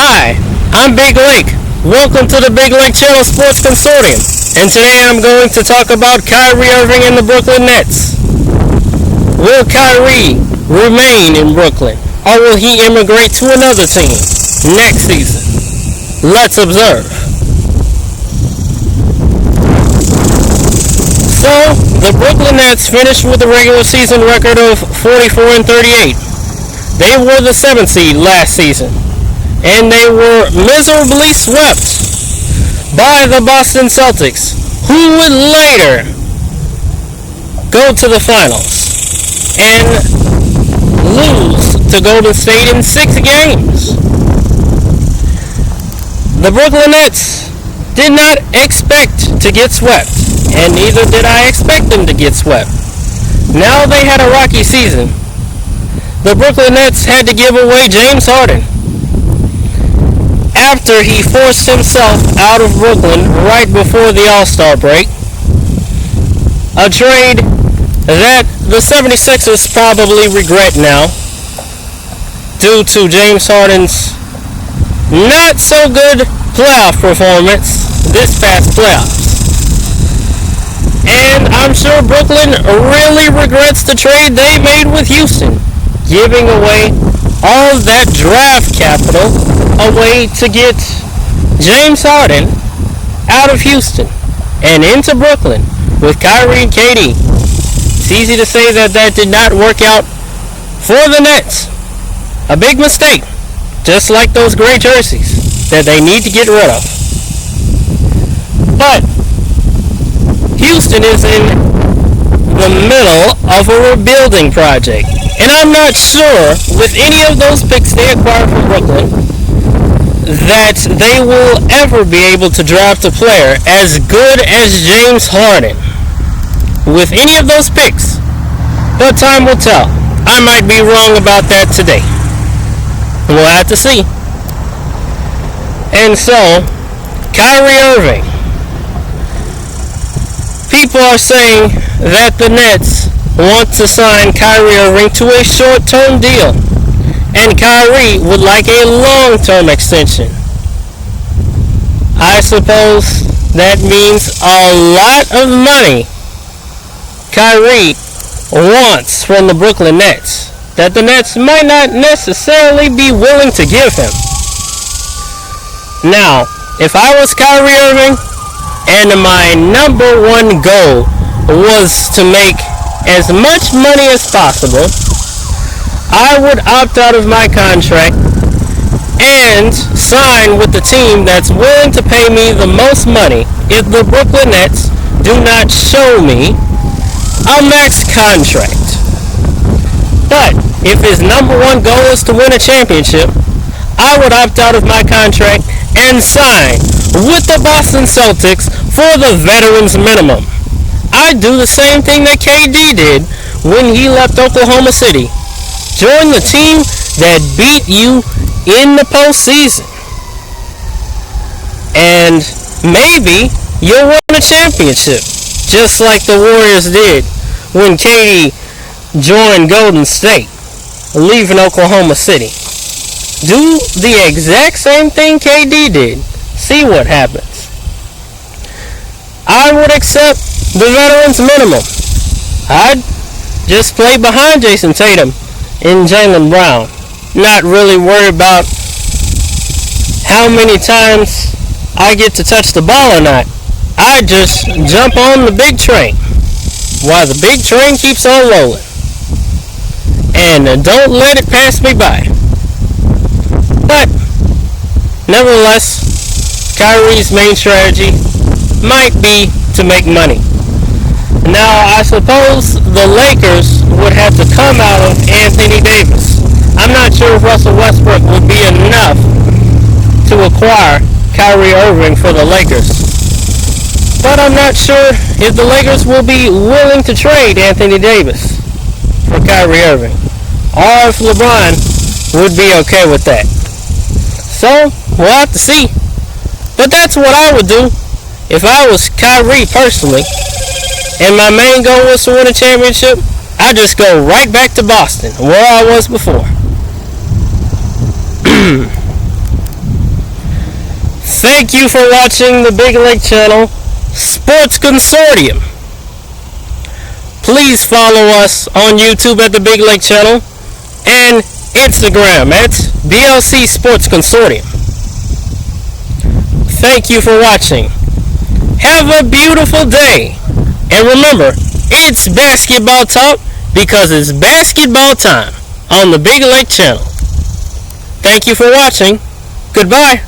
Hi, I'm Big Lake. Welcome to the Big Lake Channel Sports Consortium. And today I'm going to talk about Kyrie Irving and the Brooklyn Nets. Will Kyrie remain in Brooklyn, or will he immigrate to another team next season? Let's observe. So, the Brooklyn Nets finished with a regular season record of 44-38. They were the 7th seed last season, and they were miserably swept by the Boston Celtics, who would later go to the finals and lose to Golden State in 6 games. The Brooklyn Nets did not expect to get swept, and neither did I expect them to get swept. Now they had a rocky season. The Brooklyn Nets had to give away James Harden after he forced himself out of Brooklyn right before the All-Star break. A trade that the 76ers probably regret now due to James Harden's not so good playoff performance this past playoffs. And I'm sure Brooklyn really regrets the trade they made with Houston, giving away all that draft capital away to get James Harden out of Houston and into Brooklyn with Kyrie and KD. It's easy to say that did not work out for the Nets. A big mistake, just like those gray jerseys that they need to get rid of. But Houston is in the middle of a rebuilding project, and I'm not sure with any of those picks they acquired from Brooklyn that they will ever be able to draft a player as good as James Harden with any of those picks. But time will tell. I might be wrong about that today. We'll have to see. And so, Kyrie Irving. People are saying that the Nets want to sign Kyrie Irving to a short-term deal, and Kyrie would like a long-term extension. I suppose that means a lot of money Kyrie wants from the Brooklyn Nets that the Nets might not necessarily be willing to give him. Now, if I was Kyrie Irving and my number one goal was to make as much money as possible, I would opt out of my contract and sign with the team that's willing to pay me the most money if the Brooklyn Nets do not show me a max contract. But if his number one goal is to win a championship, I would opt out of my contract and sign with the Boston Celtics for the veterans minimum. I'd do the same thing that KD did when he left Oklahoma City. Join the team that beat you in the postseason. And maybe you'll win a championship, just like the Warriors did when KD joined Golden State, leaving Oklahoma City. Do the exact same thing KD did. See what happens. I would accept the veterans minimum. I'd just play behind Jason Tatum and Jaylen Brown. Not really worried about how many times I get to touch the ball or not. I just jump on the big train while the big train keeps on rolling. And don't let it pass me by. But nevertheless, Kyrie's main strategy might be to make money. Now, I suppose the Lakers would have to come out of Anthony Davis. I'm not sure if Russell Westbrook would be enough to acquire Kyrie Irving for the Lakers. But I'm not sure if the Lakers will be willing to trade Anthony Davis for Kyrie Irving, or if LeBron would be okay with that. So, we'll have to see. But that's what I would do if I was Kyrie personally, and my main goal was to win a championship. I'd just go right back to Boston, where I was before. Thank you for watching the Big Lake Channel Sports Consortium. Please follow us on YouTube at the Big Lake Channel and Instagram at Blcsports.Consortium. Thank you for watching. Have a beautiful day. And remember, it's basketball talk because it's basketball time on the Big Lake Channel. Thank you for watching. Goodbye.